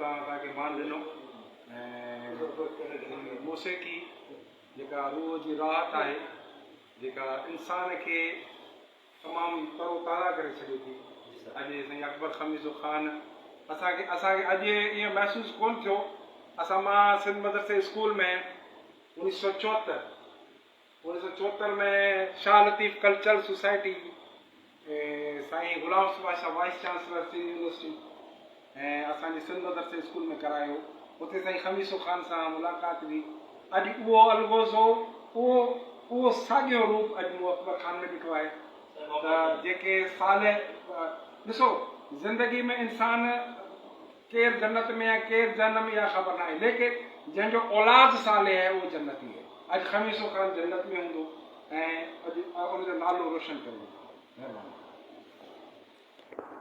तव्हांखे मान ॾिनो ऐं मौसीक़ी जेका रूह जी राहत आहे जेका इंसान खे तमामु तरोताज़ा करे छॾे थी। अॼु साईं अकबर ख़मीसो ख़ान असांखे अॼु ईअं महसूसु कोन थियो। मां सिंध मदरसे स्कूल में 1974 में शाह लतीफ़ कल्चरल सोसाइटी साईं गुलाम बादशाह वाइस चांसलर सिंध यूनिवर्सिटी ऐं असांजे सिंध मदरसे स्कूल में करायो। उते साईं ख़मीसो ख़ान सां मुलाक़ात हुई। अॼु उहो अलगोज़ो उहो साॻियो रूप अॼु उहो अकबर ख़ान में ॾिठो आहे। त जेके साल ॾिसो ज़िंदगी में इंसान केरु जन्नत में आहे केरु जन्नत में आहे ख़बर न आहे, लेकिन जंहिंजो औलाद साले आहे उहो जन्नती आहे। अॼु ख़मीसो ख़ान जन्नत में हूंदो ऐं अॼु उनजो नालो रोशन करे। महिरबानी।